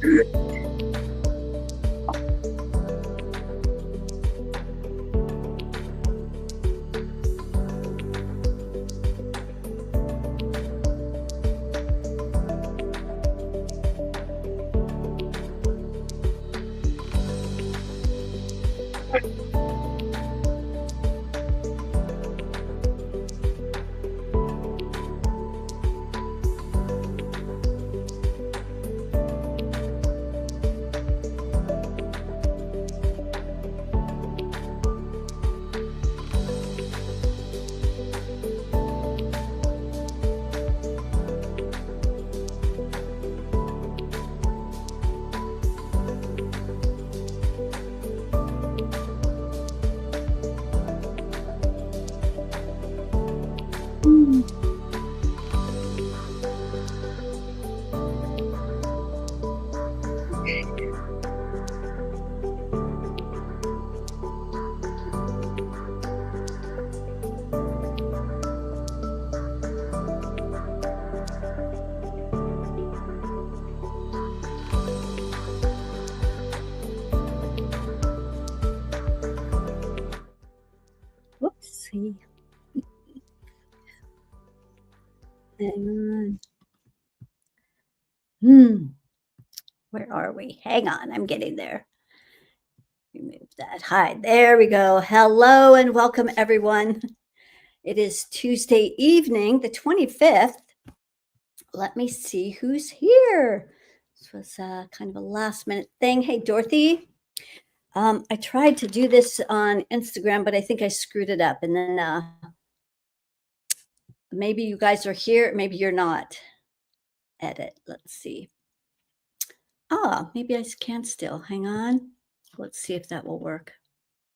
Whoopsie. Hang on. Where are we? Hang on, I'm getting there. Remove that. Hi, there we go. Hello and welcome, everyone. It is Tuesday evening, the 25th. Let me see who's here. This was kind of a last minute thing. Hey, Dorothy. I tried to do this on Instagram, but I think I screwed it up. And then maybe you guys are here, maybe you're not. Edit. Let's see. Maybe I can still. Hang on. Let's see if that will work.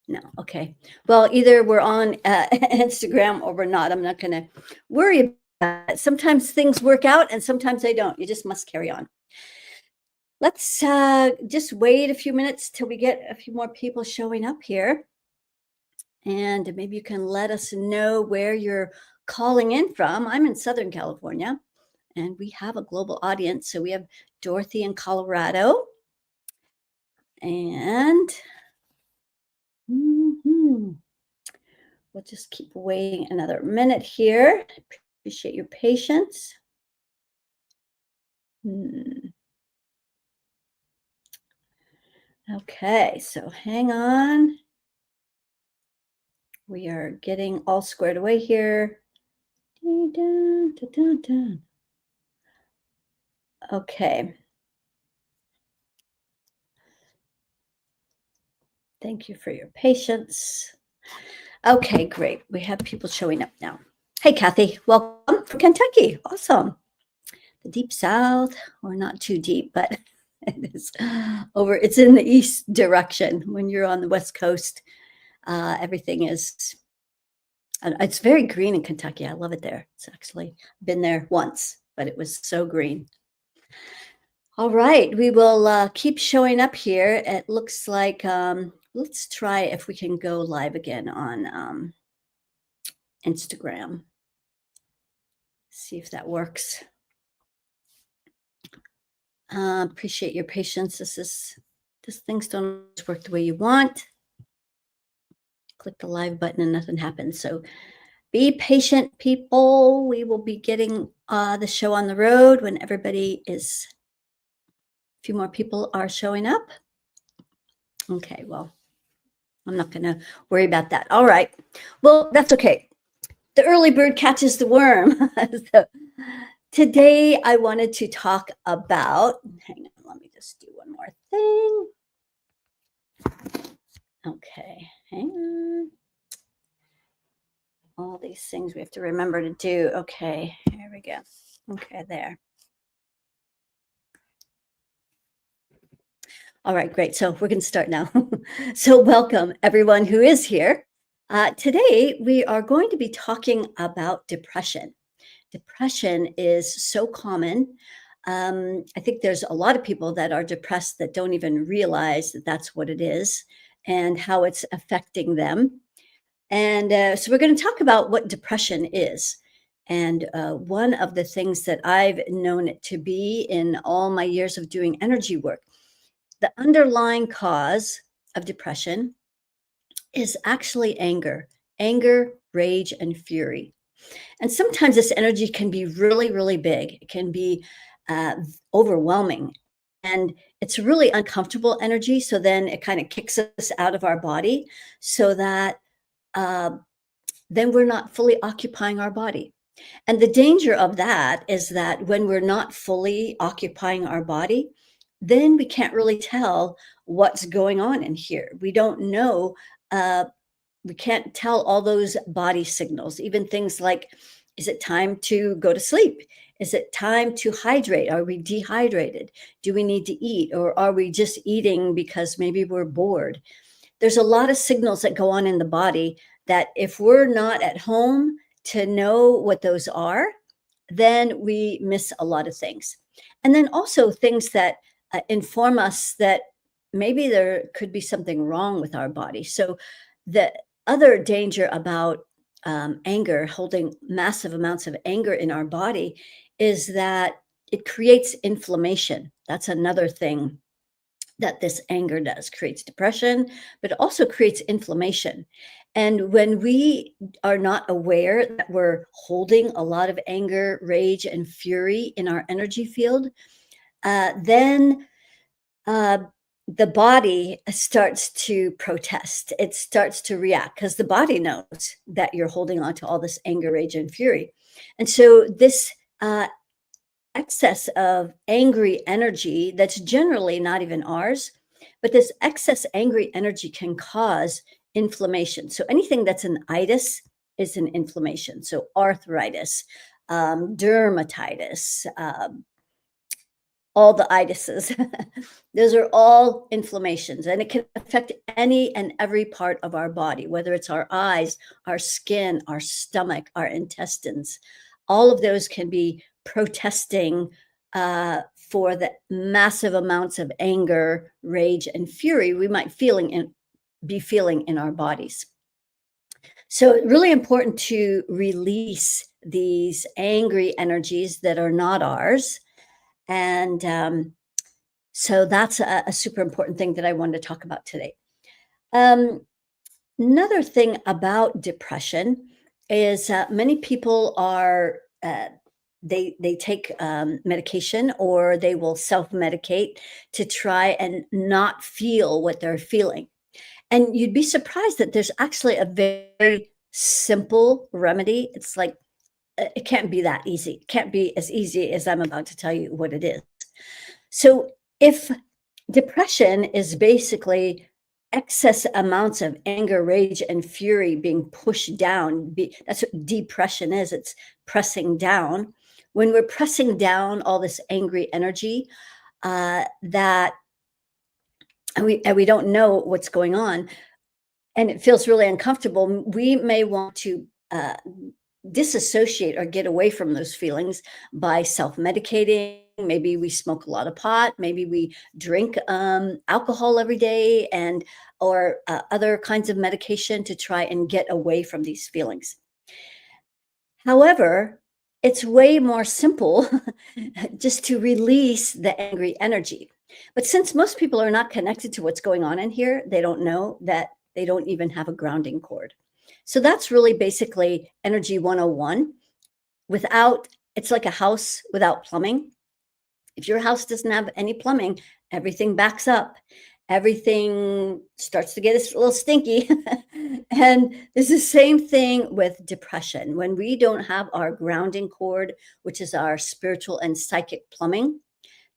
No. Okay. Well, either we're on Instagram or we're not. I'm not going to worry about it. Sometimes things work out and sometimes they don't. You just must carry on. Let's just wait a few minutes till we get a few more people showing up here. And maybe you can let us know where you're calling in from. I'm in Southern California and we have a global audience. So we have Dorothy in Colorado. And we'll just keep waiting another minute here. Appreciate your patience. Okay, so hang on. We are getting all squared away here. Okay. Thank you for your patience. Okay, great. We have people showing up now. Hey, Kathy, welcome from Kentucky. Awesome. The deep South, or not too deep, but it is over. It's in the east direction. When you're on the West Coast, everything is, it's very green in Kentucky. I love it there. It's actually been there once, but it was so green. All right, we will keep showing up here. It looks like, let's try if we can go live again on Instagram. See if that works. Appreciate your patience. These things don't work the way you want. Click the live button and nothing happens. So be patient, people. We will be getting the show on the road when everybody is, a few more people are showing up. Okay, well, I'm not going to worry about that. All right. Well, that's okay. The early bird catches the worm. So today I wanted to talk about, hang on, let me just do one more thing. Okay, hang on. All these things we have to remember to do. Okay, here we go. Okay, there. All right, great. So we're going to start now. So welcome everyone who is here. Today we are going to be talking about depression. Depression is so common. I think there's a lot of people that are depressed that don't even realize that that's what it is and how it's affecting them. And so we're going to talk about what depression is And one of the things that I've known it to be in all my years of doing energy work, the underlying cause of depression is actually anger, rage, and fury. And sometimes this energy can be really, really big. It can be overwhelming. And it's really uncomfortable energy. So then it kind of kicks us out of our body so that uh, then we're not fully occupying our body. And the danger of that is that when we're not fully occupying our body, then we can't really tell what's going on in here. We don't know, uh, we can't tell all those body signals, even things like, is it time to go to sleep? Is it time to hydrate? Are we dehydrated? Do we need to eat? Or are we just eating because maybe we're bored? There's a lot of signals that go on in the body that if we're not at home to know what those are, then we miss a lot of things. And then also things that inform us that maybe there could be something wrong with our body. So the other danger about anger, holding massive amounts of anger in our body, is that it creates inflammation. That's another thing that this anger does, creates depression, but it also creates inflammation. And when we are not aware that we're holding a lot of anger, rage, and fury in our energy field, then uh, the body starts to protest. It starts to react because the body knows that you're holding on to all this anger, rage, and fury. And so this excess of angry energy that's generally not even ours, but this excess angry energy can cause inflammation. So anything that's an itis is an inflammation. So arthritis, dermatitis, all the itises. Those are all inflammations, and it can affect any and every part of our body, whether it's our eyes, our skin, our stomach, our intestines. All of those can be protesting for the massive amounts of anger, rage, and fury we might be feeling in our bodies. So it's really important to release these angry energies that are not ours. And so that's a super important thing that I wanted to talk about today. Um, Another thing about depression is many people are they take medication, or they will self medicate to try and not feel what they're feeling. And you'd be surprised that there's actually a very simple remedy. It's like it can't be that easy. It can't be as easy as I'm about to tell you what it is. So if depression is basically excess amounts of anger, rage, and fury being pushed down, that's what depression is. It's pressing down. When we're pressing down all this angry energy, that and we don't know what's going on, and it feels really uncomfortable, we may want to disassociate or get away from those feelings by self-medicating. Maybe we smoke a lot of pot. Maybe we drink alcohol every day, and or other kinds of medication to try and get away from these feelings. However, it's way more simple just to release the angry energy. But since most people are not connected to what's going on in here, they don't know that they don't even have a grounding cord. So that's really basically energy 101. Without, it's like a house without plumbing. If your house doesn't have any plumbing, everything backs up. Everything starts to get a little stinky. And it's the same thing with depression. When we don't have our grounding cord, which is our spiritual and psychic plumbing,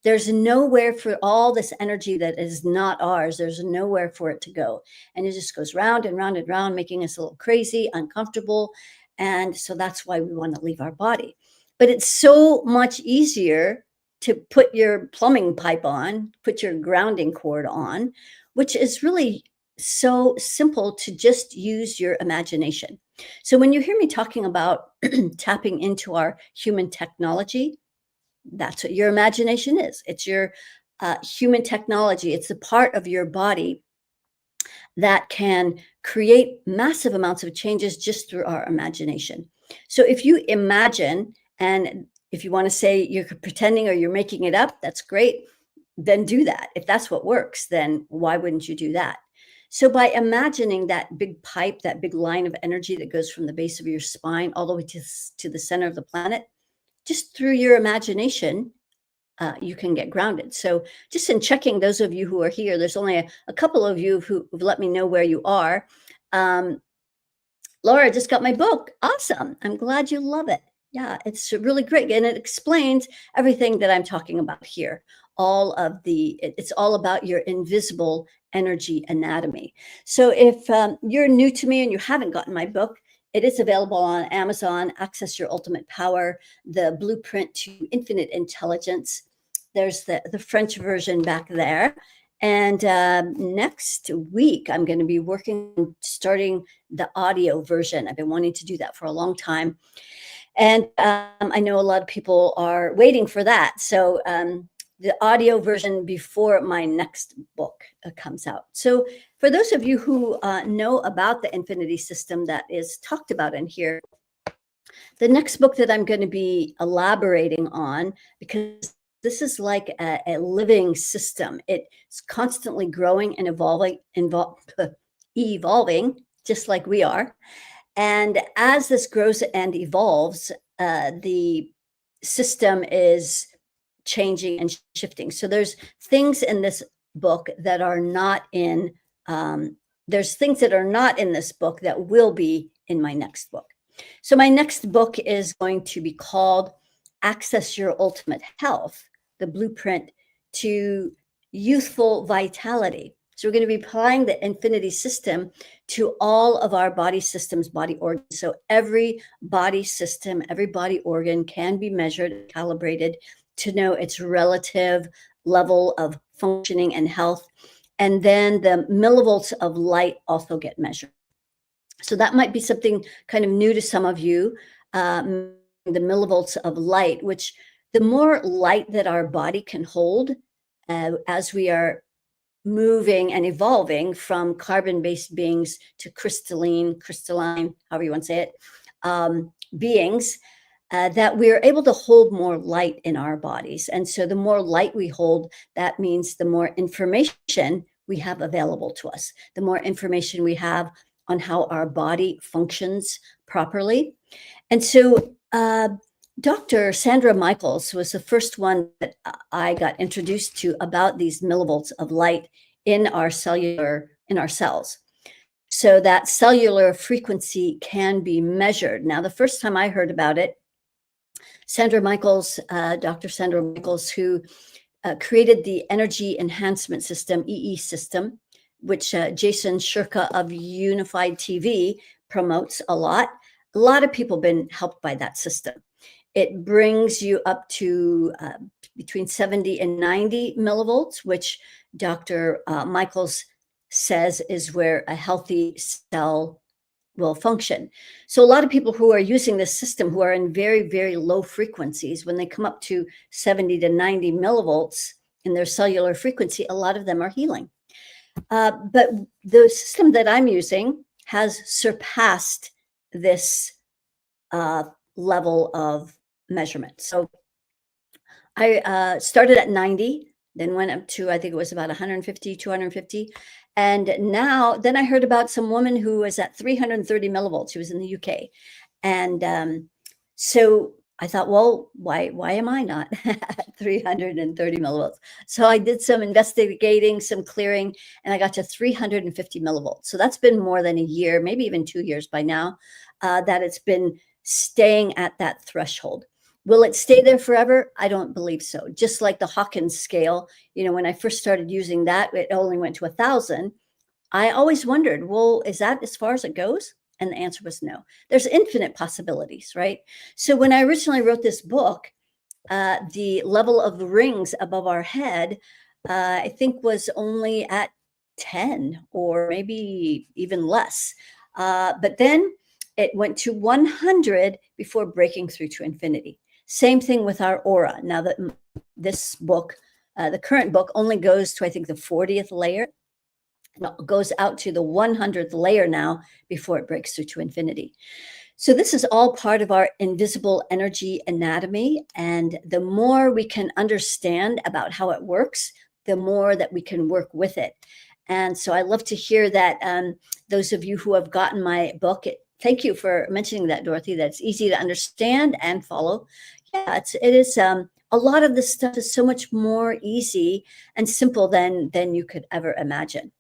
there's nowhere for all this energy that is not ours. There's nowhere for it to go. And it just goes round and round and round, making us a little crazy, uncomfortable. And so that's why we want to leave our body. But it's so much easier to put your plumbing pipe on, put your grounding cord on, which is really so simple to just use your imagination. So when you hear me talking about tapping into our human technology, that's what your imagination is. It's your human technology. It's the part of your body that can create massive amounts of changes just through our imagination. So if you imagine, and if you want to say you're pretending or you're making it up, that's great. Then do that. If that's what works, then why wouldn't you do that? So by imagining that big pipe, that big line of energy that goes from the base of your spine all the way to the center of the planet, just through your imagination, you can get grounded. So just in checking those of you who are here, there's only a couple of you who've let me know where you are. Laura, just got my book. Awesome. I'm glad you love it. Yeah, it's really great. And it explains everything that I'm talking about here. It's all about your invisible energy anatomy. So if you're new to me and you haven't gotten my book, it is available on Amazon. Access Your Ultimate Power, the Blueprint to Infinite Intelligence. There's the French version back there. And next week, I'm going to be starting the audio version. I've been wanting to do that for a long time. And I know a lot of people are waiting for that. So the audio version before my next book comes out. So for those of you who know about the infinity system that is talked about in here, the next book that I'm going to be elaborating on, because this is like a living system. It's constantly growing and evolving, just like we are. And as this grows and evolves, the system is changing and shifting. So there's things in this book that are not in, there's things that are not in this book that will be in my next book. So my next book is going to be called Access Your Ultimate Health, the Blueprint to Youthful Vitality. So we're going to be applying the infinity system to all of our body systems, body organs. So every body system, every body organ can be measured and calibrated to know its relative level of functioning and health. And then the millivolts of light also get measured. So that might be something kind of new to some of you, the millivolts of light, which the more light that our body can hold as we are moving and evolving from carbon-based beings to crystalline, however you want to say it, beings, that we're able to hold more light in our bodies. And so the more light we hold, that means the more information we have available to us, the more information we have on how our body functions properly. And so Dr. Sandra Michaels was the first one that I got introduced to about these millivolts of light in our cells. So that cellular frequency can be measured. Now, the first time I heard about it, Sandra Michaels, Dr. Sandra Michaels, who created the Energy Enhancement System, EE system, which Jason Shirka of Unified TV promotes a lot. A lot of people have been helped by that system. It brings you up to between 70 and 90 millivolts, which Dr. Michaels says is where a healthy cell will function. So a lot of people who are using this system who are in very, very low frequencies, when they come up to 70 to 90 millivolts in their cellular frequency, a lot of them are healing. But the system that I'm using has surpassed this level of measurement. So I started at 90, then went up to, I think it was about 150, 250. And then I heard about some woman who was at 330 millivolts. She was in the UK. And so I thought, well, why am I not at 330 millivolts? So I did some investigating, some clearing, and I got to 350 millivolts. So that's been more than a year, maybe even 2 years by now, that it's been staying at that threshold. Will it stay there forever? I don't believe so. Just like the Hawkins scale, when I first started using that, it only went to 1,000. I always wondered, well, is that as far as it goes? And the answer was no. There's infinite possibilities, right? So when I originally wrote this book, the level of the rings above our head, I think was only at 10 or maybe even less. But then it went to 100 before breaking through to infinity. Same thing with our aura. Now that this book, the current book, only goes to, I think, the 40th layer. It goes out to the 100th layer now before it breaks through to infinity. So this is all part of our invisible energy anatomy. And the more we can understand about how it works, the more that we can work with it. And so I love to hear that those of you who have gotten my book, thank you for mentioning that, Dorothy. That's easy to understand and follow. Yeah, it is. A lot of this stuff is so much more easy and simple than you could ever imagine.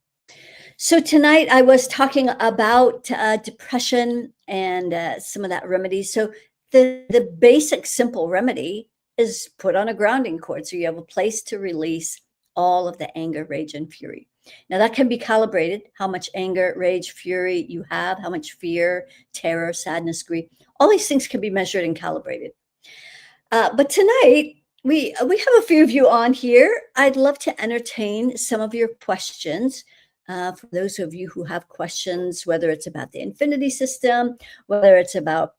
So tonight I was talking about depression and some of that remedy. So the basic simple remedy is put on a grounding cord so you have a place to release all of the anger, rage, and fury. Now that can be calibrated, how much anger, rage, fury you have, how much fear, terror, sadness, grief. All these things can be measured and calibrated. But tonight, we have a few of you on here. I'd love to entertain some of your questions. For those of you who have questions, whether it's about the infinity system, whether it's about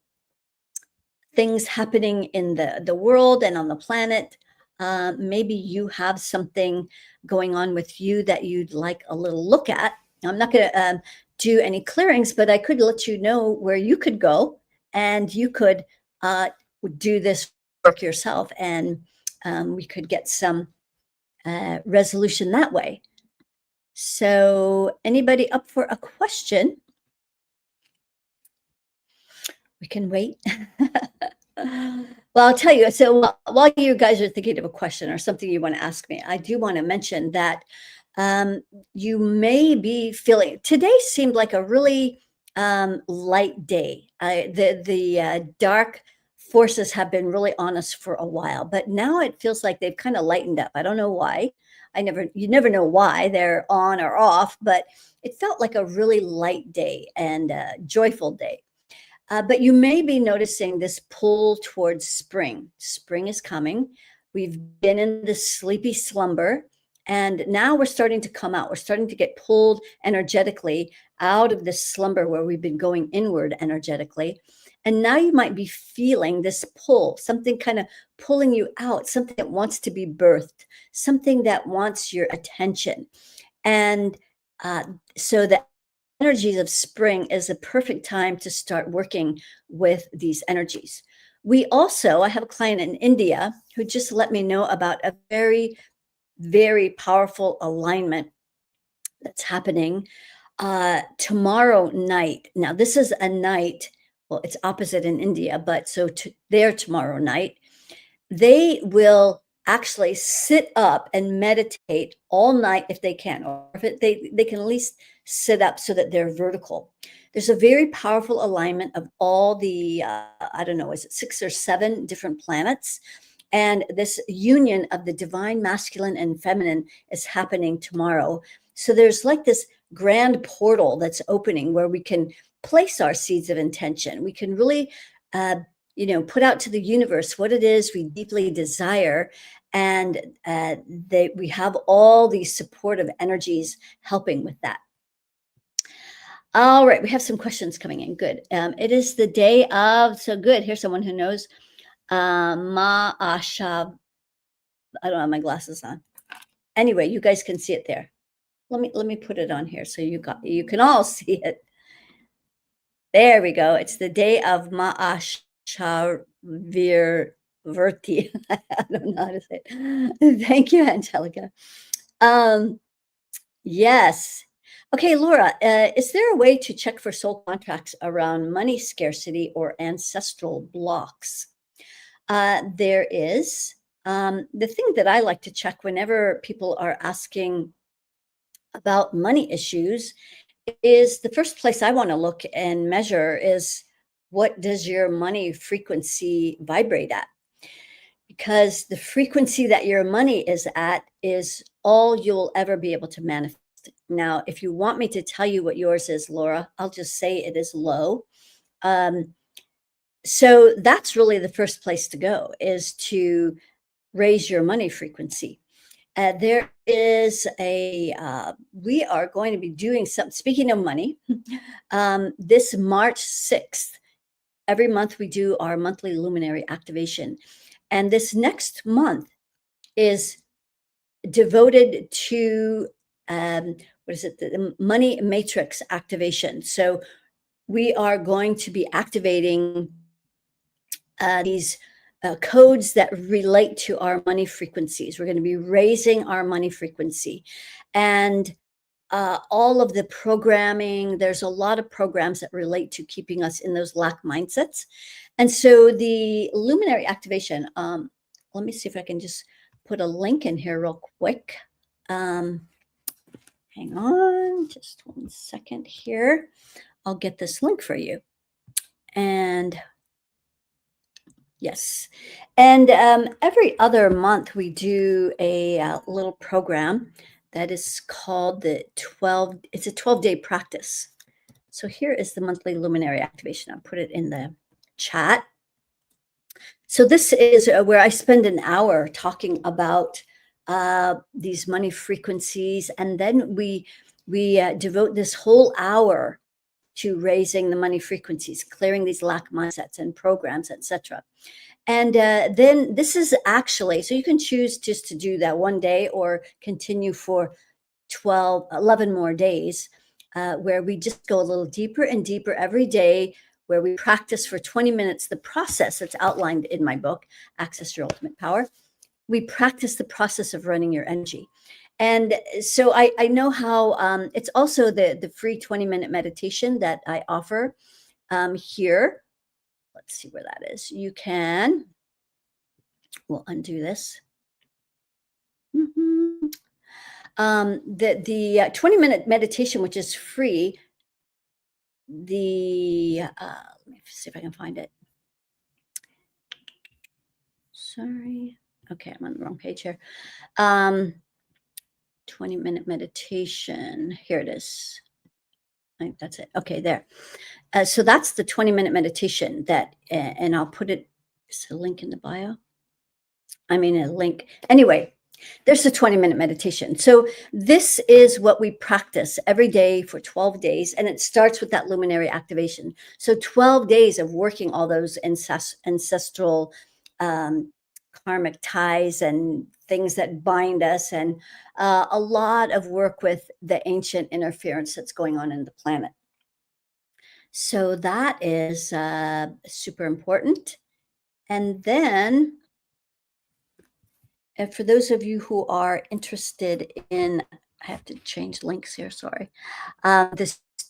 things happening in the world and on the planet, maybe you have something going on with you that you'd like a little look at. I'm not going to do any clearings, but I could let you know where you could go and you could do this work yourself, and we could get some resolution that way. So anybody up for a question? We can wait. Well, I'll tell you. So while you guys are thinking of a question or something you want to ask me, I do want to mention that you may be feeling today seemed like a really light day. The dark forces have been really on us for a while, but now it feels like they've kind of lightened up. I don't know why. You never know why they're on or off, but it felt like a really light day and joyful day. But you may be noticing this pull towards spring. Spring is coming. We've been in this sleepy slumber, and now we're starting to come out. We're starting to get pulled energetically out of this slumber where we've been going inward energetically. And now you might be feeling this pull, something kind of pulling you out, something that wants to be birthed, something that wants your attention. And so the energies of spring is a perfect time to start working with these energies. I have a client in India who just let me know about a very, very powerful alignment that's happening tomorrow night. Now, this is a night, well, it's opposite in India, but so there tomorrow night, they will actually sit up and meditate all night if they can, or if they can at least sit up so that they're vertical. There's a very powerful alignment of all the, I don't know, is it 6 or 7 different planets? And this union of the divine masculine and feminine is happening tomorrow. So there's like this grand portal that's opening where we can place our seeds of intention. We can really, put out to the universe what it is we deeply desire. And we have all these supportive energies helping with that. All right, we have some questions coming in. Good. It is the day of, so good. Here's someone who knows. Ma'ashav. I don't have my glasses on. Anyway, you guys can see it there. Let me put it on here so you can all see it. There we go. It's the day of Ma'ashavirverti. I don't know how to say it. Thank you, Angelica. Yes. Okay, Laura, is there a way to check for soul contracts around money scarcity or ancestral blocks? There is. The thing that I like to check whenever people are asking about money issues is the first place I want to look and measure is what does your money frequency vibrate at? Because the frequency that your money is at is all you'll ever be able to manifest. Now, if you want me to tell you what yours is, Laura, I'll just say it is low. So that's really the first place to go, is to raise your money frequency. There is we are going to be doing something, speaking of money, this March 6th. Every month we do our monthly luminary activation. And this next month is devoted to, the money matrix activation. So we are going to be activating these codes that relate to our money frequencies. We're going to be raising our money frequency. And all of the programming, there's a lot of programs that relate to keeping us in those lack mindsets. And so the luminary activation, let me see if I can just put a link in here real quick. Hang on just 1 second here. I'll get this link for you. And yes. And every other month, we do a little program that is called it's a 12-day practice. So here is the monthly luminary activation. I'll put it in the chat. So this is where I spend an hour talking about these money frequencies. And then we devote this whole hour to raising the money frequencies, clearing these lack mindsets and programs, etc. And then this is actually, so you can choose just to do that one day or continue for 11 more days, where we just go a little deeper and deeper every day, where we practice for 20 minutes the process that's outlined in my book, Access Your Ultimate Power. We practice the process of running your energy. And so I know how it's also the free 20-minute meditation that I offer here. Let's see where that is. You can, we'll undo this. The 20-minute meditation, which is free, let me see if I can find it. Sorry. Okay, I'm on the wrong page here. 20-minute meditation. Here it is. I think that's it. Okay, there. So that's the 20-minute meditation that, and I'll put it, is a link in the bio? I mean, a link. Anyway, there's a 20-minute meditation. So this is what we practice every day for 12 days. And it starts with that luminary activation. So 12 days of working all those ancestral karmic ties and things that bind us, and a lot of work with the ancient interference that's going on in the planet. So that is super important. And then, and for those of you who are interested in, I have to change links here, sorry.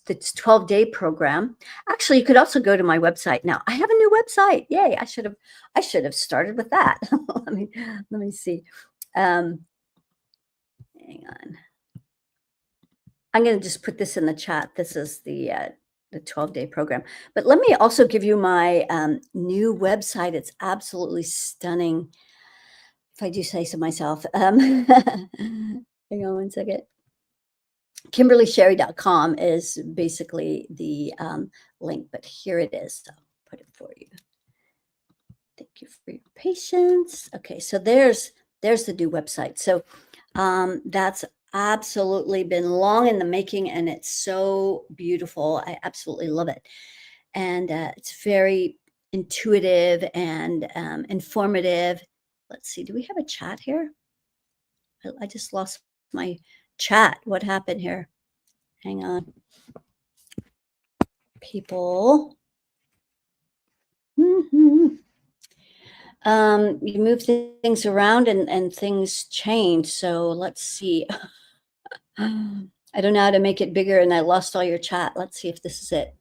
This 12-day program. Actually, you could also go to my website. Now, I have a new website. Yay, I should have started with that. let me see. Hang on. I'm going to just put this in the chat. This is the 12-day program. But let me also give you my new website. It's absolutely stunning, if I do say so myself. Hang on 1 second. KimberlySherry.com is basically the link, but here it is. I'll put it for you. Thank you for your patience. Okay, so there's the new website. So that's absolutely been long in the making, and it's so beautiful. I absolutely love it. And it's very intuitive and informative. Let's see, do we have a chat here? I just lost my chat. What happened here? Hang on. People. You move things around and things change. So let's see. I don't know how to make it bigger, and I lost all your chat. Let's see if this is it.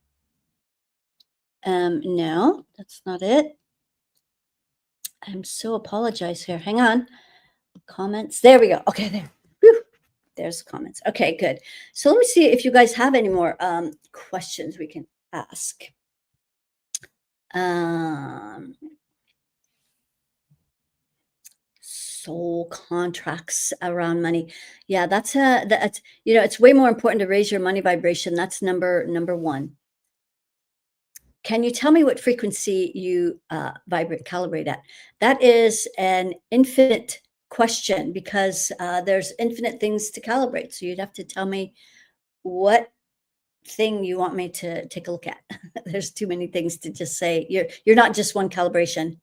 No, that's not it. I'm so apologize here. Hang on. Comments. There we go. Okay, there. Whew. There's the comments. Okay, good. So let me see if you guys have any more questions we can ask. Soul contracts around money. Yeah, that's it's way more important to raise your money vibration. That's number one. Can you tell me what frequency you calibrate at? That is an infinite question, because there's infinite things to calibrate. So you'd have to tell me what thing you want me to take a look at. There's too many things to just say. You're not just one calibration.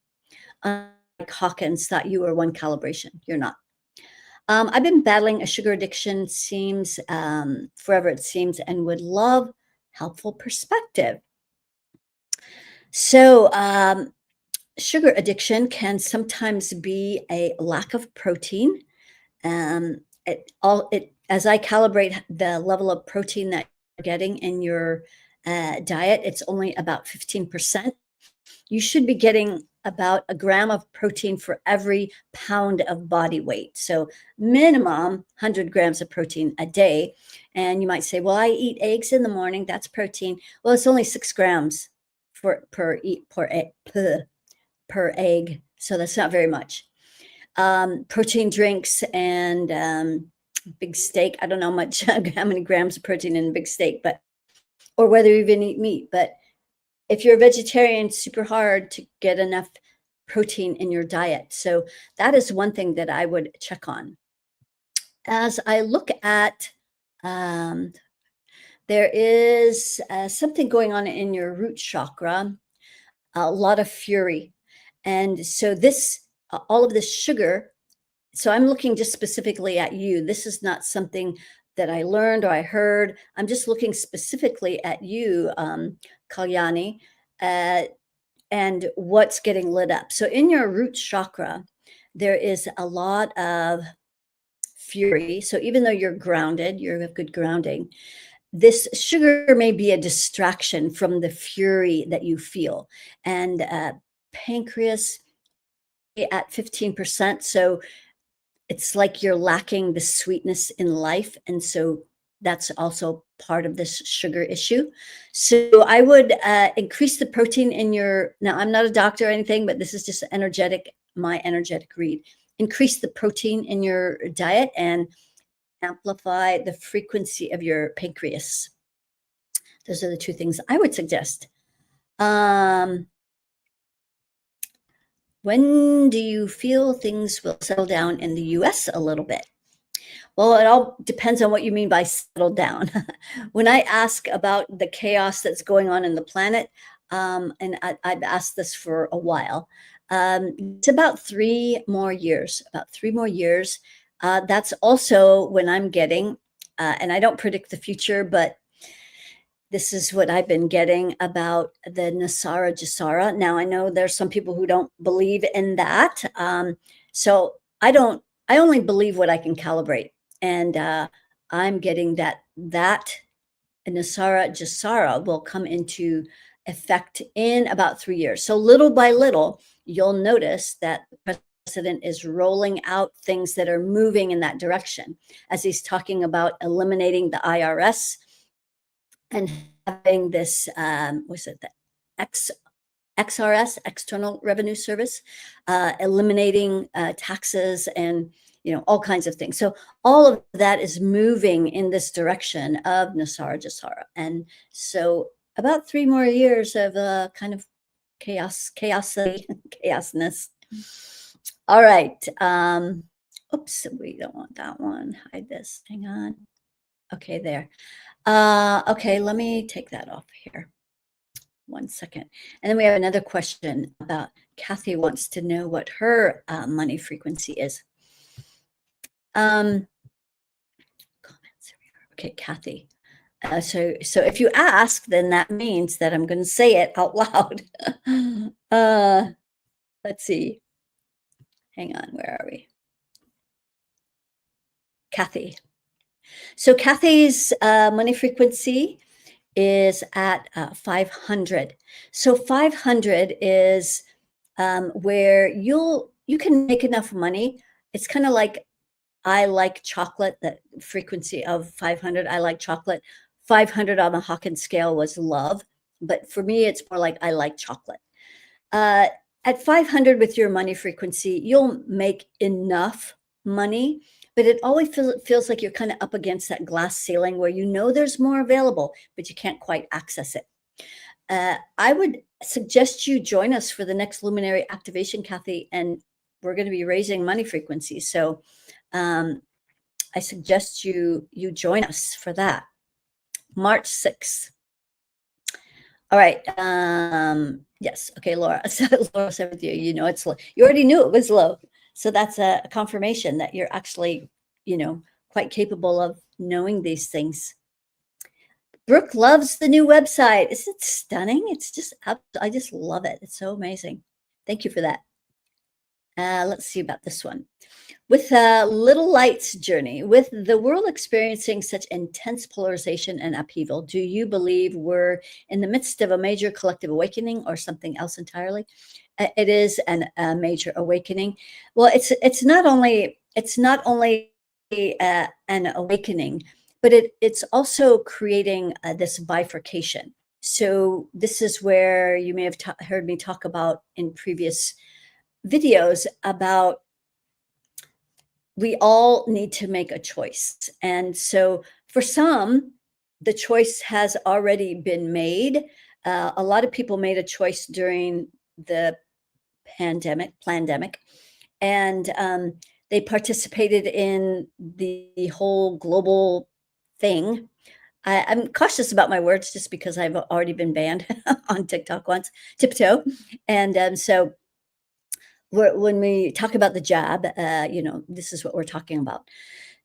Like Hawkins thought you were one calibration. You're not. I've been battling a sugar addiction, seems forever it seems, and would love helpful perspective. So, sugar addiction can sometimes be a lack of protein. It as I calibrate the level of protein that you're getting in your diet, it's only about 15%. You should be getting about a gram of protein for every pound of body weight. So, minimum 100 grams of protein a day. And you might say, well, I eat eggs in the morning. That's protein. Well, it's only 6 grams per egg. So, that's not very much. Protein drinks and big steak. I don't know much how many grams of protein in a big steak, but or whether you even eat meat. But if you're a vegetarian, it's super hard to get enough protein in your diet. So that is one thing that I would check on. As I look at, um, there is something going on in your root chakra, a lot of fury. And so all of this sugar, so I'm looking just specifically at you. This is not something that I learned or I heard. I'm just looking specifically at you, Kalyani, uh, and what's getting lit up. So in your root chakra, there is a lot of fury. So even though you're grounded, you have good grounding, this sugar may be a distraction from the fury that you feel. And pancreas at 15%. So it's like you're lacking the sweetness in life. And so that's also part of this sugar issue. So I would increase the protein in your, now I'm not a doctor or anything, but this is just my energetic read. Increase the protein in your diet and amplify the frequency of your pancreas. Those are the two things I would suggest. When do you feel things will settle down in the US a little bit? Well, it all depends on what you mean by settle down. When I ask about the chaos that's going on in the planet, and I've asked this for a while, it's about 3 more years, about 3 more years. That's also when I'm getting, and I don't predict the future, but this is what I've been getting about the Nasara Jasara. Now, I know there's some people who don't believe in that. So I only believe what I can calibrate. And I'm getting that Nasara Jasara will come into effect in about 3 years. So little by little, you'll notice that the president is rolling out things that are moving in that direction as he's talking about eliminating the IRS and having this, was it the X, XRS, External Revenue Service, eliminating taxes and all kinds of things. So all of that is moving in this direction of Nasara Jasara, and so about 3 more years of kind of chaosness. All right. Oops, we don't want that one. Hide this. Hang on. Okay, there. Okay, let me take that off here. 1 second. And then we have another question about Kathy wants to know what her money frequency is. Comments. Okay, Kathy. So if you ask, then that means that I'm going to say it out loud. Let's see. Hang on, where are we? Kathy. So Kathy's money frequency is at 500. So 500 is where you can make enough money. It's kind of like, I like chocolate, that frequency of 500. I like chocolate. 500 on the Hawkins scale was love. But for me, it's more like I like chocolate. At 500 with your money frequency, you'll make enough money, but it always feels like you're kind of up against that glass ceiling where there's more available, but you can't quite access it. I would suggest you join us for the next luminary activation, Kathy, and we're going to be raising money frequency. So I suggest you join us for that. March 6th. All right. Yes. Okay, Laura. So Laura said with you, it's low. You already knew it was low. So that's a confirmation that you're actually, quite capable of knowing these things. Brooke loves the new website. Isn't it stunning? It's just, I just love it. It's so amazing. Thank you for that. Let's see about this one. With Little Light's journey, with the world experiencing such intense polarization and upheaval, do you believe we're in the midst of a major collective awakening or something else entirely? It is a major awakening. Well, it's not only an awakening, but it's also creating this bifurcation. So this is where you may have heard me talk about in previous videos about we all need to make a choice. And so for some, the choice has already been made. A lot of people made a choice during the pandemic, and they participated in the whole global thing. I'm cautious about my words just because I've already been banned on TikTok once, tiptoe. And so when we talk about the jab, this is what we're talking about.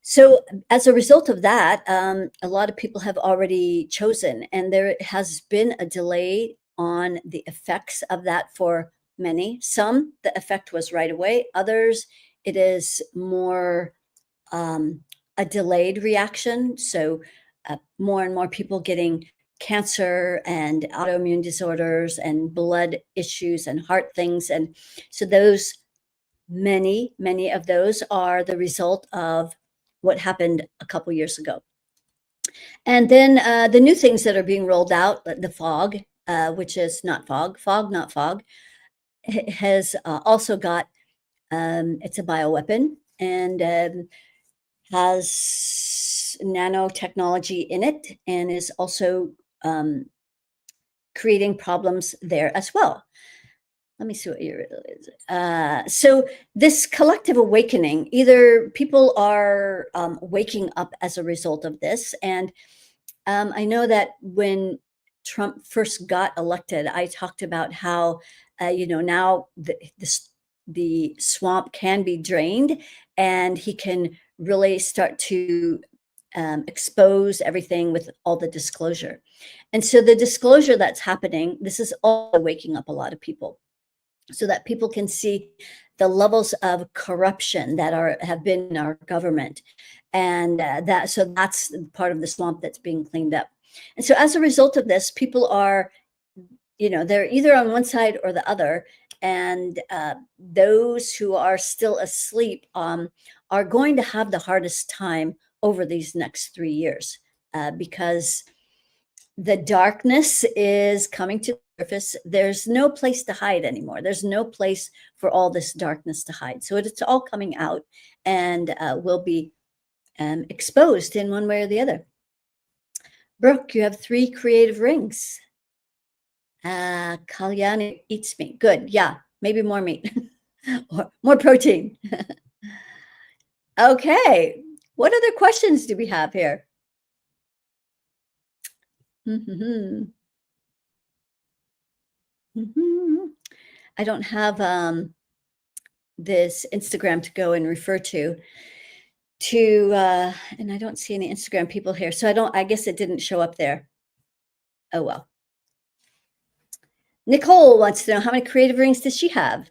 So as a result of that, a lot of people have already chosen, and there has been a delay on the effects of that for many. Some, the effect was right away. Others, it is more a delayed reaction. So more and more people getting cancer and autoimmune disorders and blood issues and heart things. And so those many of those are the result of what happened a couple years ago. And then the new things that are being rolled out, the fog, which is not fog, has also got, it's a bioweapon and has nanotechnology in it and is also creating problems there as well. Let me see what year it is. So this collective awakening, either people are waking up as a result of this. And I know that when Trump first got elected, I talked about how, now the swamp can be drained and he can really start to expose everything with all the disclosure. And so the disclosure that's happening, this is all waking up a lot of people so that people can see the levels of corruption that have been in our government. And that's part of the swamp that's being cleaned up. And so as a result of this, people are, they're either on one side or the other. And those who are still asleep are going to have the hardest time over these next 3 years because the darkness is coming to the surface. There's no place to hide anymore. There's no place for all this darkness to hide. So it's all coming out and will be exposed in one way or the other. Brooke, you have 3 creative rings. Kalyani eats meat. Good. Yeah, maybe more meat or more protein. Okay. What other questions do we have here? Mm-hmm. Mm-hmm. I don't have this Instagram to go and refer to and I don't see any Instagram people here. So I guess it didn't show up there. Oh, well. Nicole wants to know, how many creative rings does she have?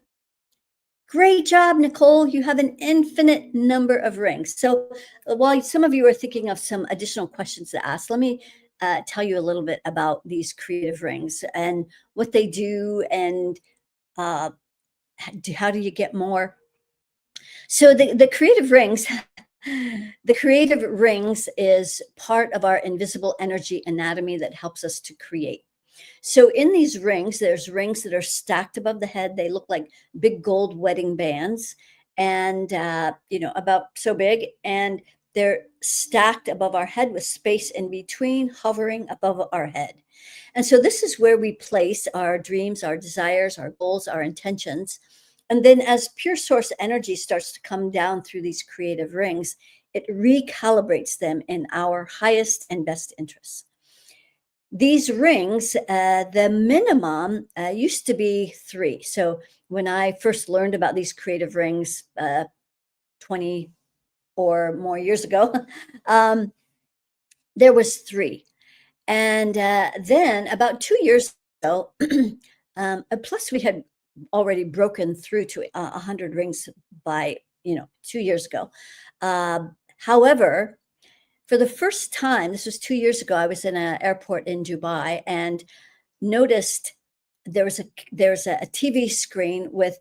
Great job, Nicole. You have an infinite number of rings. So while some of you are thinking of some additional questions to ask, let me tell you a little bit about these creative rings and what they do and how do you get more. So the creative rings, the creative rings is part of our invisible energy anatomy that helps us to create. So in these rings, there's rings that are stacked above the head. They look like big gold wedding bands and, about so big. And they're stacked above our head with space in between, hovering above our head. And so this is where we place our dreams, our desires, our goals, our intentions. And then as pure source energy starts to come down through these creative rings, it recalibrates them in our highest and best interests. These rings, the minimum used to be 3. So when I first learned about these creative rings 20 or more years ago, there was 3. And then about 2 years ago, plus we had already broken through to 100 rings by 2 years ago. However, for the first time, this was 2 years ago, I was in an airport in Dubai and noticed there was a TV screen with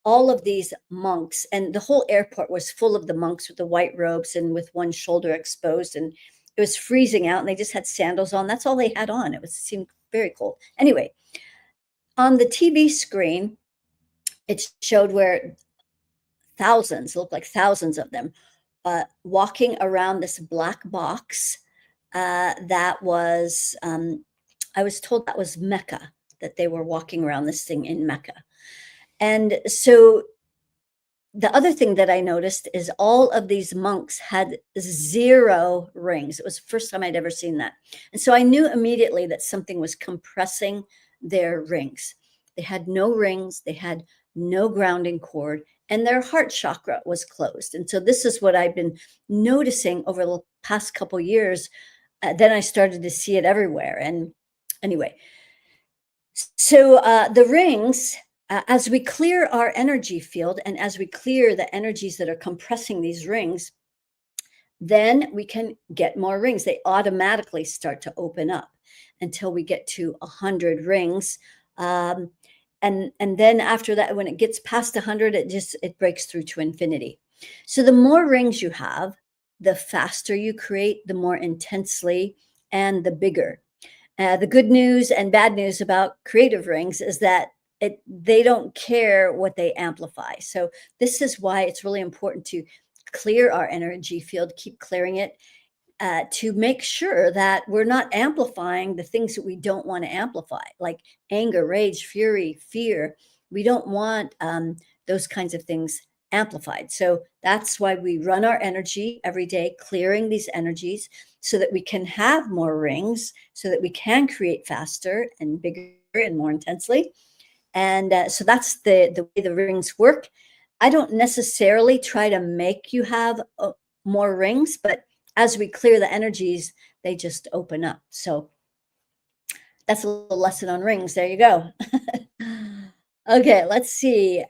all of these monks, and the whole airport was full of the monks with the white robes and with one shoulder exposed, and it was freezing out, and they just had sandals on. That's all they had on. It seemed very cold. Anyway, on the TV screen, it showed where thousands, looked like thousands of them, walking around this black box that was, I was told that was Mecca, that they were walking around this thing in Mecca. And so the other thing that I noticed is all of these monks had zero rings. It was the first time I'd ever seen that. And so I knew immediately that something was compressing their rings. They had no rings, they had no grounding cord, and their heart chakra was closed. And so this is what I've been noticing over the past couple years. Then I started to see it everywhere. And anyway, so the rings, as we clear our energy field and as we clear the energies that are compressing these rings, then we can get more rings. They automatically start to open up until we get to 100 rings. And then after that, when it gets past 100, it breaks through to infinity. So the more rings you have, the faster you create, the more intensely, and the bigger. The good news and bad news about creative rings is that they don't care what they amplify. So this is why it's really important to clear our energy field, keep clearing it, to make sure that we're not amplifying the things that we don't want to amplify, like anger, rage, fury, fear. We don't want those kinds of things amplified. So that's why we run our energy every day, clearing these energies so that we can have more rings, so that we can create faster and bigger and more intensely. And so that's the way the rings work. I don't necessarily try to make you have more rings, but as we clear the energies, they just open up. So that's a little lesson on rings. There you go. Okay, let's see.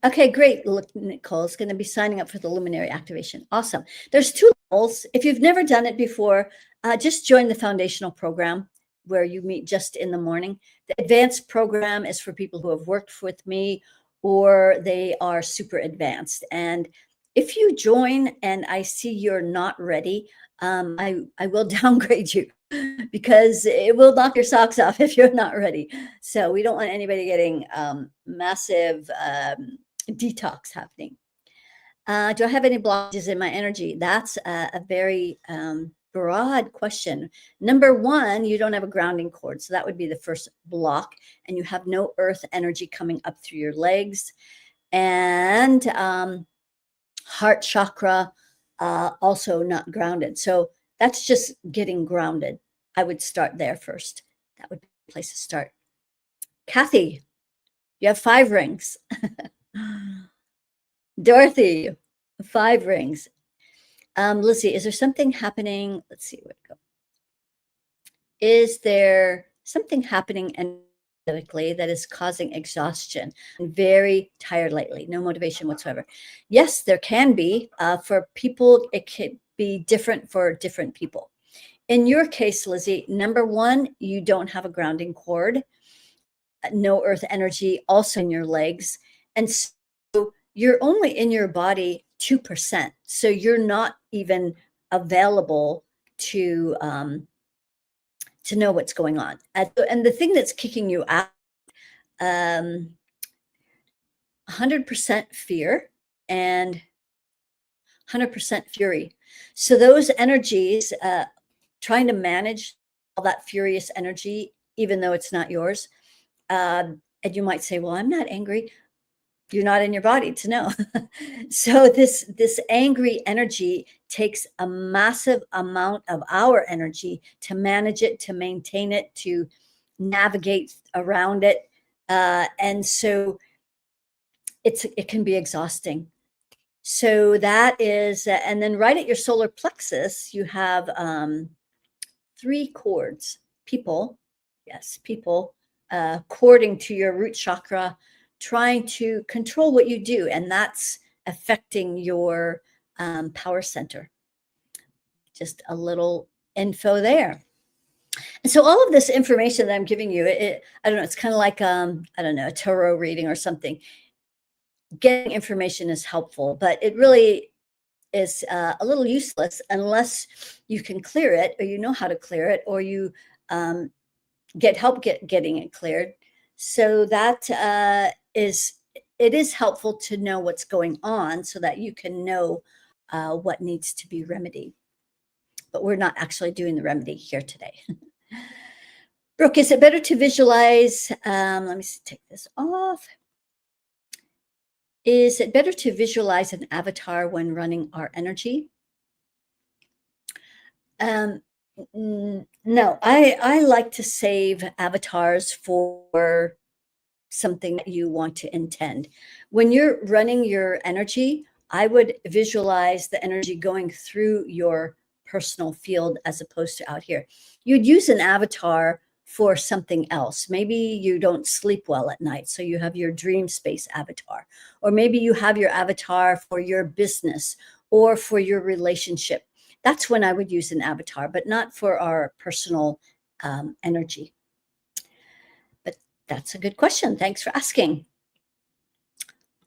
Okay, great. Look, Nicole's going to be signing up for the luminary activation. Awesome. There's 2 levels. If you've never done it before, just join the foundational program where you meet just in the morning. The advanced program is for people who have worked with me or they are super advanced. And if you join and I see you're not ready, I will downgrade you because it will knock your socks off if you're not ready. So we don't want anybody getting massive detox happening. Do I have any blockages in my energy? That's a very broad question. Number one, you don't have a grounding cord. So that would be the first block. And you have no earth energy coming up through your legs. And heart chakra, also not grounded. So that's just getting grounded. I would start there first. That would be a place to start. Kathy, you have 5 rings. Dorothy, 5 rings. Lizzie, is there something happening? Let's see where to go. Is there something happening energetically that is causing exhaustion? I'm very tired lately, no motivation whatsoever. Yes, there can be. For people, it can be different for different people. In your case, Lizzie, number one, you don't have a grounding cord, no earth energy also in your legs. And so you're only in your body 2%. So you're not even available to know what's going on. And the thing that's kicking you out, 100% fear and 100% fury. So those energies, trying to manage all that furious energy, even though it's not yours. And you might say, well, I'm not angry. You're not in your body to know. So this angry energy takes a massive amount of our energy to manage it, to maintain it, to navigate around it. And so it can be exhausting. So that is, and then right at your solar plexus, you have three chords. People, yes, people, cording to your root chakra, trying to control what you do, and that's affecting your power center. Just a little info there. And so all of this information that I'm giving you, I don't know, it's kind of like, I don't know, a tarot reading or something. Getting information is helpful, but it really is a little useless unless you can clear it, or you know how to clear it, or you um, get help getting it cleared. So that it is helpful to know what's going on so that you can know what needs to be remedied. But we're not actually doing the remedy here today. Brooke, is it better to visualize? Let me take this off. Is it better to visualize an avatar when running our energy? No, I like to save avatars for something that you want to intend. When you're running your energy, I would visualize the energy going through your personal field as opposed to out here. You'd use an avatar for something else. Maybe you don't sleep well at night, so you have your dream space avatar. Or maybe you have your avatar for your business or for your relationship. That's when I would use an avatar, but not for our personal energy. But that's a good question. Thanks for asking.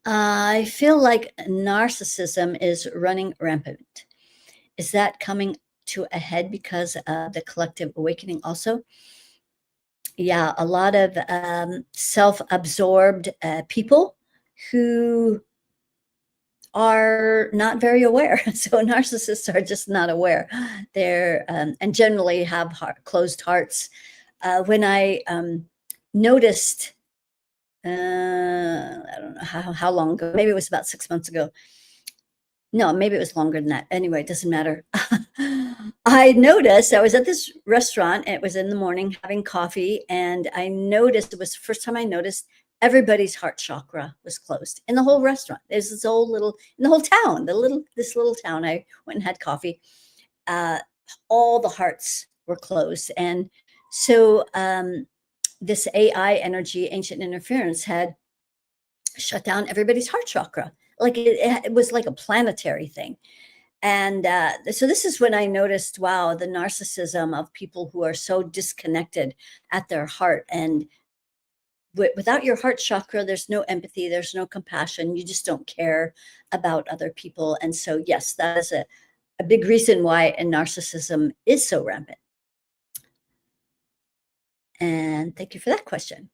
I feel like narcissism is running rampant. Is that coming to a head because of the collective awakening also? Yeah, a lot of self-absorbed people who are not very aware. So narcissists are just not aware. They're and generally have closed hearts. When I noticed, I don't know how long ago, maybe it was about 6 months ago. No, maybe it was longer than that. Anyway, it doesn't matter. I noticed I was at this restaurant, and it was in the morning having coffee, and I noticed, it was the first time I noticed everybody's heart chakra was closed in the whole restaurant. There's this old little, in the whole town, this little town. I went and had coffee. All the hearts were closed. And so this AI energy, ancient interference, had shut down everybody's heart chakra. Like it was like a planetary thing. And so this is when I noticed, wow, the narcissism of people who are so disconnected at their heart. And without your heart chakra, there's no empathy, there's no compassion. You just don't care about other people. And so, yes, that is a big reason why narcissism is so rampant. And thank you for that question.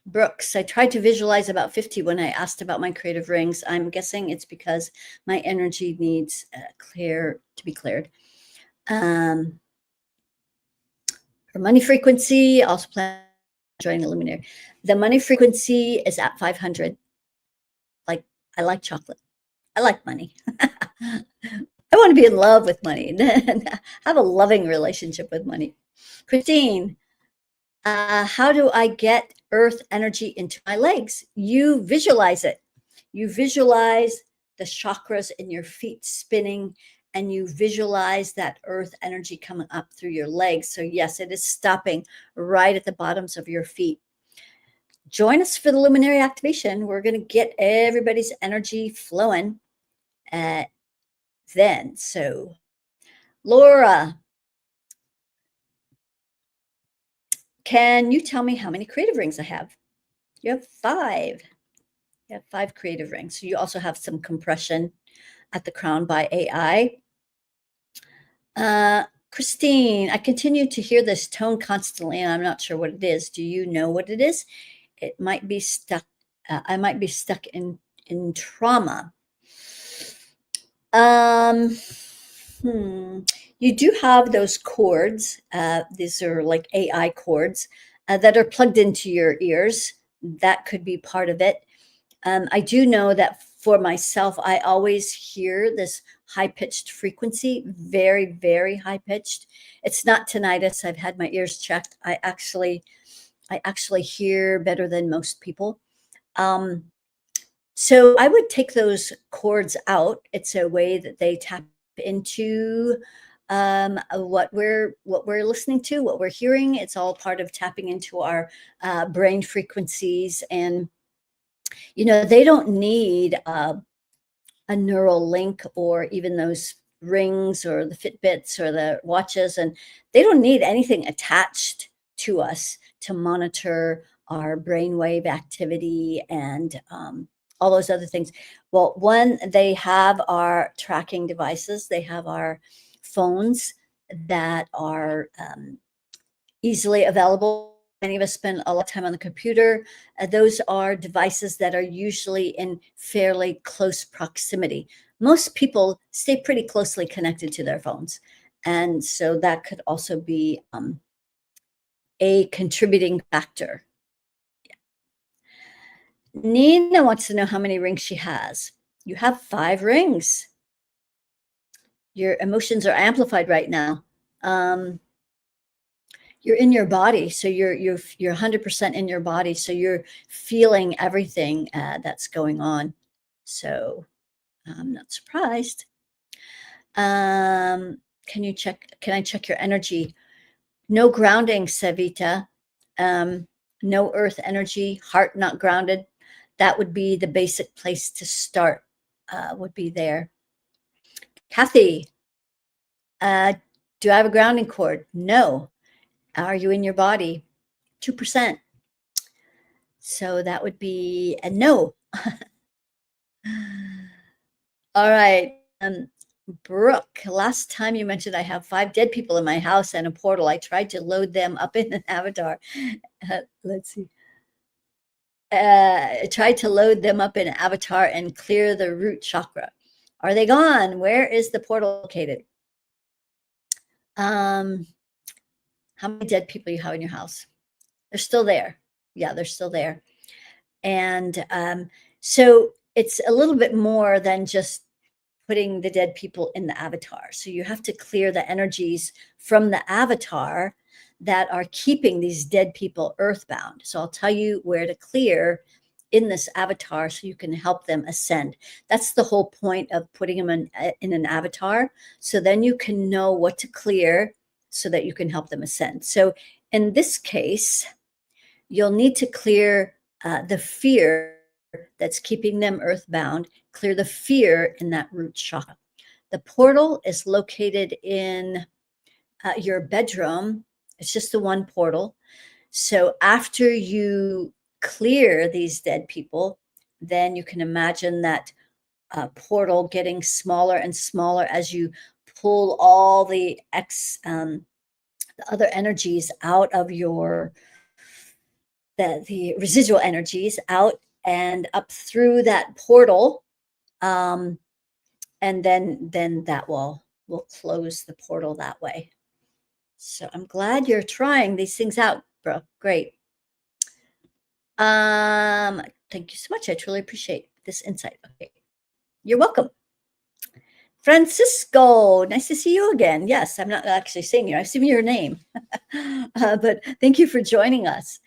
Brooks, I tried to visualize about 50 when I asked about my creative rings. I'm guessing it's because my energy needs to be cleared. Her money frequency, also plan to join the luminary. The money frequency is at 500. Like, I like chocolate. I like money. I want to be in love with money and have a loving relationship with money. Christine, how do I get earth energy into my legs? You visualize it. You visualize the chakras in your feet spinning, and you visualize that earth energy coming up through your legs. So yes, it is stopping right at the bottoms of your feet. Join us for the luminary activation. We're going to get everybody's energy flowing then. So Laura, can you tell me how many creative rings I have? You have 5. You have 5 creative rings. So you also have some compression at the crown by AI. Christine, I continue to hear this tone constantly, and I'm not sure what it is. Do you know what it is? It might be stuck. I might be stuck in trauma. You do have those cords. These are like AI cords that are plugged into your ears. That could be part of it. I do know that for myself, I always hear this high-pitched frequency, very, very high-pitched. It's not tinnitus. I've had my ears checked. I actually I actually hear better than most people. Um, so I would take those cords out. It's a way that they tap into what we're listening to, what we're hearing. It's all part of tapping into our brain frequencies, and they don't need a neural link or even those rings or the Fitbits or the watches, and they don't need anything attached to us to monitor our brainwave activity and all those other things. Well, one, they have our tracking devices, they have our phones that are easily available. Many of us spend a lot of time on the computer. Those are devices that are usually in fairly close proximity. Most people stay pretty closely connected to their phones. And so that could also be a contributing factor. Nina wants to know how many rings she has. You have 5 rings. Your emotions are amplified right now. You're in your body, so you're 100% in your body, so you're feeling everything that's going on. So I'm not surprised. Can I check your energy? No grounding, Savita. No earth energy, heart not grounded. That would be the basic place to start, would be there. Kathy, do I have a grounding cord? No. Are you in your body? 2%. So that would be a no. All right. Brooke, last time you mentioned I have 5 dead people in my house and a portal. I tried to load them up in an avatar. Let's see. I tried to load them up in an avatar and clear the root chakra. Are they gone? Where is the portal located? How many dead people you have in your house? They're still there. Yeah, they're still there. And so it's a little bit more than just putting the dead people in the avatar. So you have to clear the energies from the avatar that are keeping these dead people earthbound. So I'll tell you where to clear in this avatar so you can help them ascend. That's the whole point of putting them in an avatar. So then you can know what to clear so that you can help them ascend. So in this case, you'll need to clear the fear that's keeping them earthbound, clear the fear in that root chakra. The portal is located in your bedroom. It's just the one portal. So after you clear these dead people, then you can imagine that portal getting smaller and smaller as you pull all the other energies out of the residual energies out and up through that portal, and then that will close the portal that way. So I'm glad you're trying these things out, Brooke. Great. Thank you so much. I truly appreciate this insight. Okay, you're welcome. Francisco, nice to see you again. Yes, I'm not actually seeing you. I've seen your name, but thank you for joining us.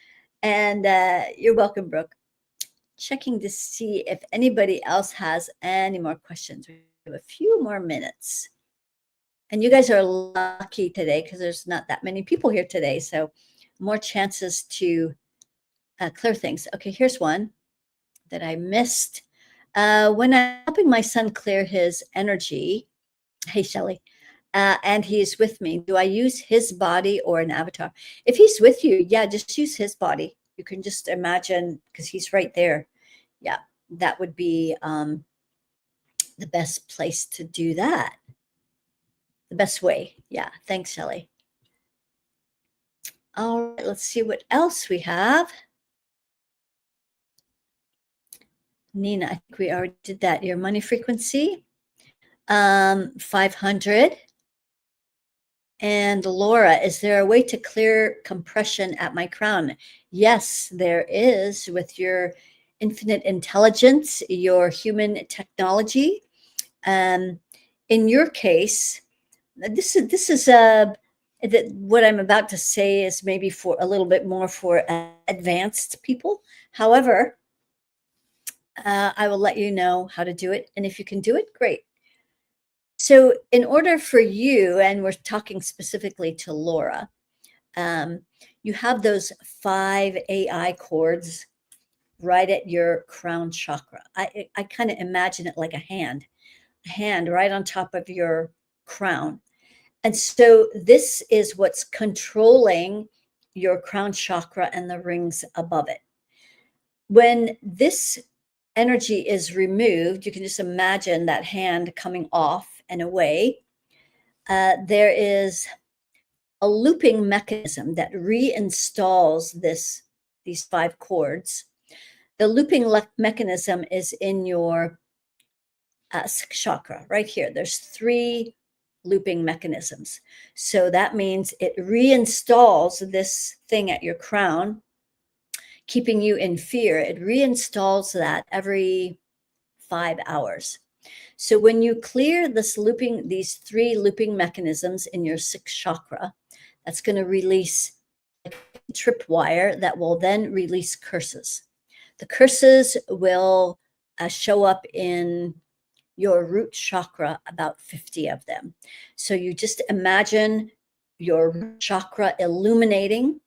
And you're welcome, Brooke. Checking to see if anybody else has any more questions. We have a few more minutes. And you guys are lucky today because there's not that many people here today. So more chances to clear things. Okay, here's one that I missed. When I'm helping my son clear his energy, hey, Shelly, and he is with me, do I use his body or an avatar? If he's with you, yeah, just use his body. You can just imagine, because he's right there. Yeah, that would be the best place to do that. The best way. Yeah, thanks, Shelly. All right, let's see what else we have. Nina, I think we already did that. Your money frequency, 500. And Laura, is there a way to clear compression at my crown? Yes, there is, with your infinite intelligence, your human technology. In your case, this is that what I'm about to say is maybe for a little bit more for advanced people. However, I will let you know how to do it. And if you can do it, great. So, in order for you, and we're talking specifically to Laura, um, you have those 5 AI chords right at your crown chakra. I kind of imagine it like a hand right on top of your crown. And so this is what's controlling your crown chakra and the rings above it. When this energy is removed, you can just imagine that hand coming off and away. There is a looping mechanism that reinstalls these 5 chords. The looping mechanism is in your chakra right here. There's 3 looping mechanisms. So that means it reinstalls this thing at your crown, keeping you in fear. It reinstalls that every 5 hours. So when you clear these 3 looping mechanisms in your 6th chakra, that's going to release a tripwire that will then release curses. The curses will show up in your root chakra, about 50 of them. So you just imagine your root chakra illuminating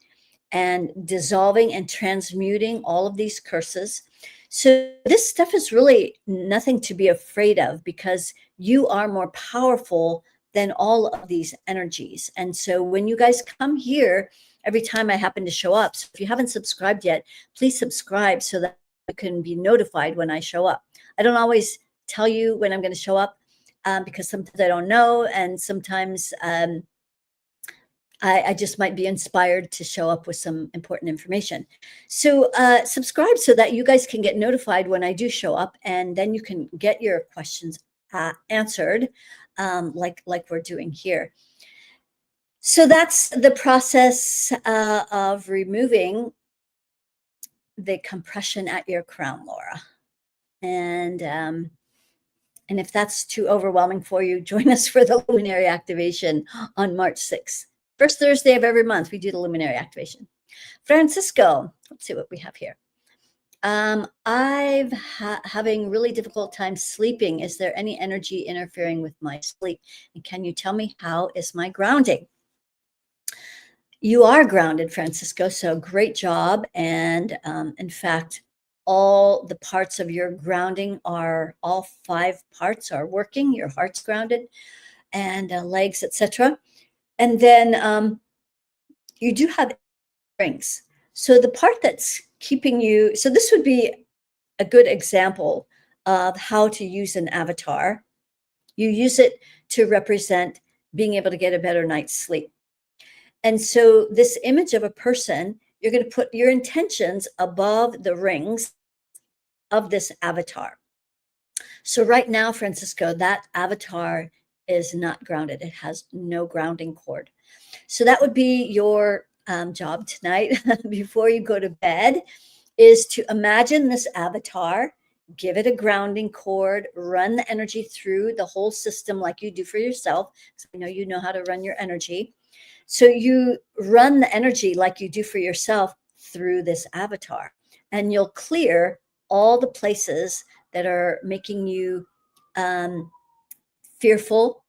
and dissolving and transmuting all of these curses. So this stuff is really nothing to be afraid of, because you are more powerful than all of these energies. And so when you guys come here, every time I happen to show up, so if you haven't subscribed yet, please subscribe so that you can be notified when I show up. I don't always tell you when I'm going to show up, because sometimes I don't know, and sometimes I just might be inspired to show up with some important information. So subscribe so that you guys can get notified when I do show up, and then you can get your questions answered, like we're doing here. So that's the process of removing the compression at your crown, Laura. And if that's too overwhelming for you, join us for the luminary activation on March 6th. First Thursday of every month, we do the luminary activation. Francisco, let's see what we have here. I've having really difficult time sleeping. Is there any energy interfering with my sleep? And can you tell me how is my grounding? You are grounded, Francisco, so great job. And in fact, all the parts of your grounding are, all 5 parts are working. Your heart's grounded, and legs, etc. And then you do have rings. So the part that's keeping you, so this would be a good example of how to use an avatar. You use it to represent being able to get a better night's sleep. And so this image of a person, you're going to put your intentions above the rings of this avatar. So right now, Francisco, that avatar is not grounded. It has no grounding cord. So that would be your job tonight before you go to bed, is to imagine this avatar, give it a grounding cord, run the energy through the whole system like you do for yourself. So I know you know how to run your energy. So you run the energy like you do for yourself through this avatar, and you'll clear all the places that are making you fearful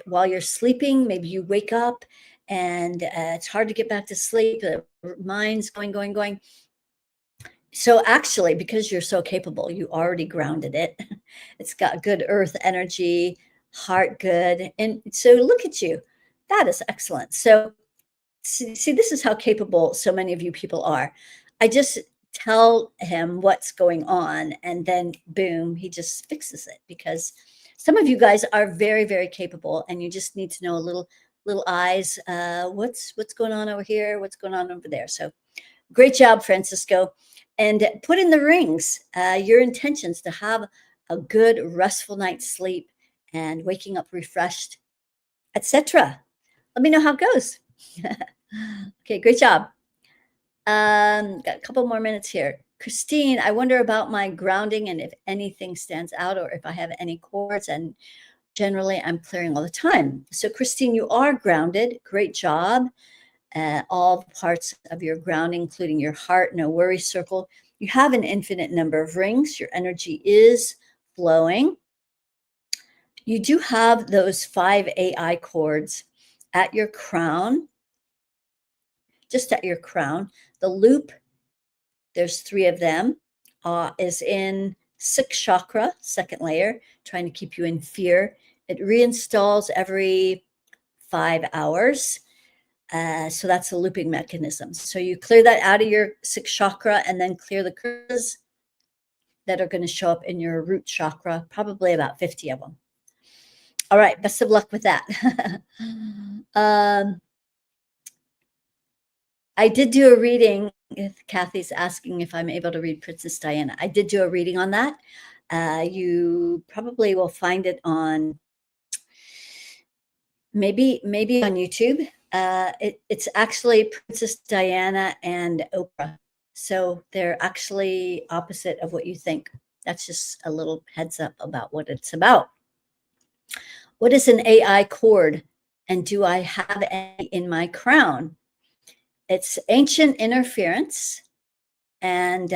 while you're sleeping. Maybe you wake up and it's hard to get back to sleep. The mind's going. So actually, because you're so capable, you already grounded it. It's got good earth energy, heart good. And so look at you. That is excellent. So see, this is how capable so many of you people are. I just tell him what's going on, and then boom, he just fixes it, because some of you guys are very, very capable, and you just need to know a little eyes. What's going on over here? What's going on over there? So great job, Francisco. And put in the rings your intentions to have a good, restful night's sleep and waking up refreshed, etc. Let me know how it goes. Okay, great job. Got a couple more minutes here. Christine, I wonder about my grounding and if anything stands out or if I have any cords. And Generally, I'm clearing all the time. So, Christine, you are grounded. Great job. All parts of your grounding, including your heart, no worry circle. You have an infinite number of rings. Your energy is flowing. You do have those 5 AI cords at your crown, just at your crown. The loop, there's 3 of them, is in 6th chakra, second layer, trying to keep you in fear. It reinstalls every 5 hours. So that's a looping mechanism. So you clear that out of your 6th chakra and then clear the curses that are going to show up in your root chakra, probably about 50 of them. All right, best of luck with that. I did do a reading. If Kathy's asking if I'm able to read Princess Diana, I did do a reading on that. You probably will find it on maybe on YouTube. It's actually Princess Diana and Oprah. So they're actually opposite of what you think. That's just a little heads up about what it's about. What is an AI cord? And do I have any in my crown? It's ancient interference. And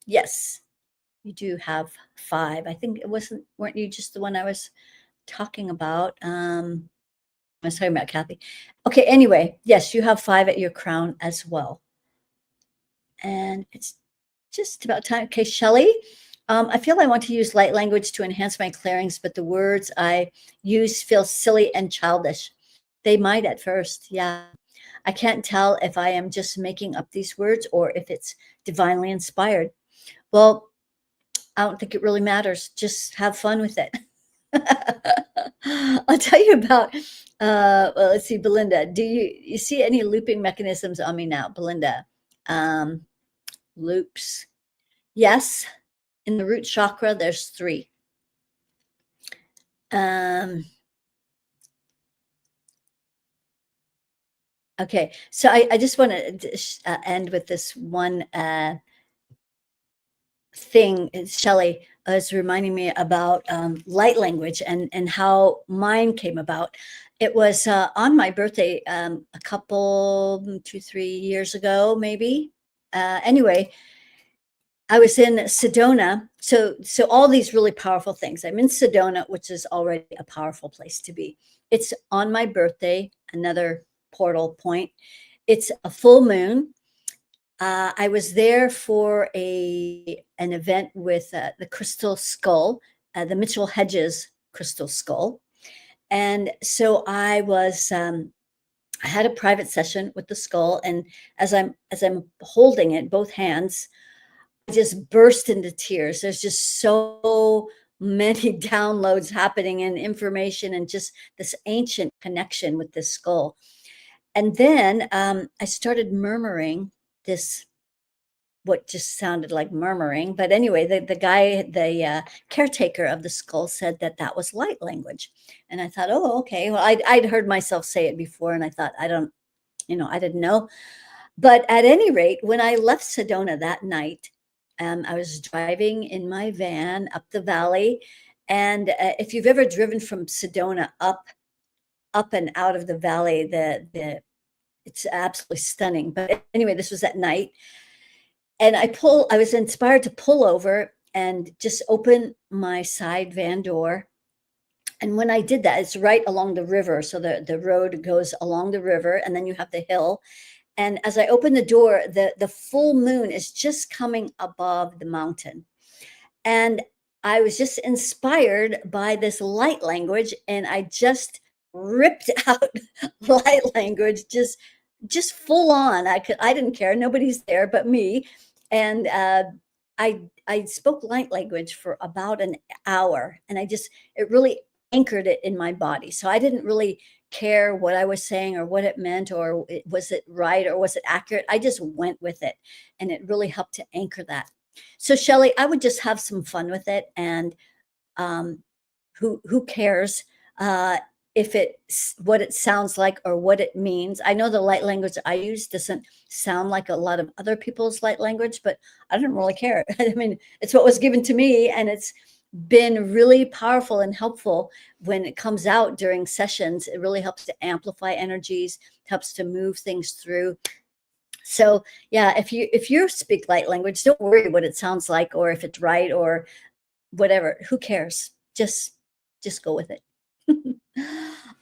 yes, you do have 5. I think weren't you just the one I was talking about? I was talking about Kathy. Okay, anyway, yes, you have 5 at your crown as well. And it's just about time. Okay, Shelley, I feel I want to use light language to enhance my clearings, but the words I use feel silly and childish. They might at first, yeah. I can't tell if I am just making up these words or if it's divinely inspired. Well, I don't think it really matters. Just have fun with it. I'll tell you about, well, let's see, Belinda, do you see any looping mechanisms on me now? Belinda, loops. Yes, in the root chakra, there's 3. Okay, so I just want to end with this one thing. Shelley is reminding me about light language and how mine came about. It was on my birthday a couple, 2-3 years ago, maybe. Anyway, I was in Sedona. So all these really powerful things. I'm in Sedona, which is already a powerful place to be. It's on my birthday, another portal point. It's a full moon. I was there for an event with the Crystal Skull, the Mitchell Hedges Crystal Skull. And so I had a private session with the skull. And as I'm holding it, both hands, I just burst into tears. There's just so many downloads happening and information and just this ancient connection with this skull. And then I started murmuring this, what just sounded like murmuring. But anyway, the guy, the caretaker of the skull said that was light language. And I thought, oh, okay. Well, I'd heard myself say it before. And I thought, I didn't know. But at any rate, when I left Sedona that night, I was driving in my van up the valley. And if you've ever driven from Sedona up and out of the valley, it's absolutely stunning. But anyway, this was at night. And I was inspired to pull over and just open my side van door. And when I did that, it's right along the river. So the road goes along the river and then you have the hill. And as I opened the door, the full moon is just coming above the mountain. And I was just inspired by this light language. And I just ripped out light language, just full on. I didn't care. Nobody's there but me. And I spoke light language for about an hour, and it really anchored it in my body. So I didn't really care what I was saying or what it meant, or was it right or was it accurate. I just went with it, and it really helped to anchor that. So Shelley, I would just have some fun with it, and who cares if it's what it sounds like or what it means. I know the light language I use doesn't sound like a lot of other people's light language, but I don't really care. I mean, it's what was given to me, and it's been really powerful and helpful when it comes out during sessions. It really helps to amplify energies, helps to move things through. So yeah, if you speak light language, don't worry what it sounds like or if it's right or whatever. Who cares? Just go with it.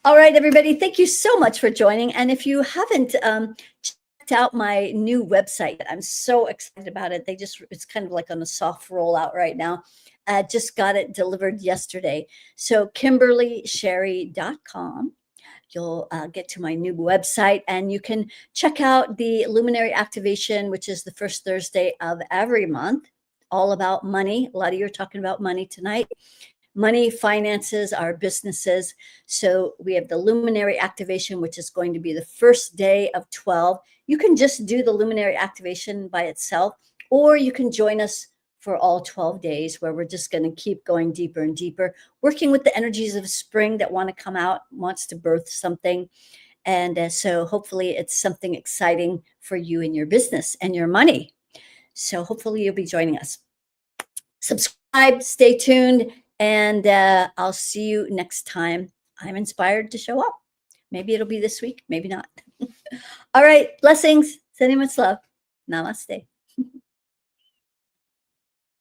All right, everybody. Thank you so much for joining. And if you haven't checked out my new website, I'm so excited about it. It's kind of like on a soft rollout right now. Just got it delivered yesterday. So KimberlySherry.com. You'll get to my new website and you can check out the Luminary Activation, which is the first Thursday of every month, all about money. A lot of you are talking about money tonight. Money, finances, our businesses. So we have the Luminary Activation, which is going to be the first day of 12. You can just do the Luminary Activation by itself, or you can join us for all 12 days where we're just going to keep going deeper and deeper, working with the energies of spring that want to come out, wants to birth something. And so hopefully it's something exciting for you and your business and your money. So hopefully you'll be joining us. Subscribe, stay tuned, and I'll see you next time. I'm inspired to show up. Maybe it'll be this week, maybe not. All right, blessings. Sending much love. Namaste.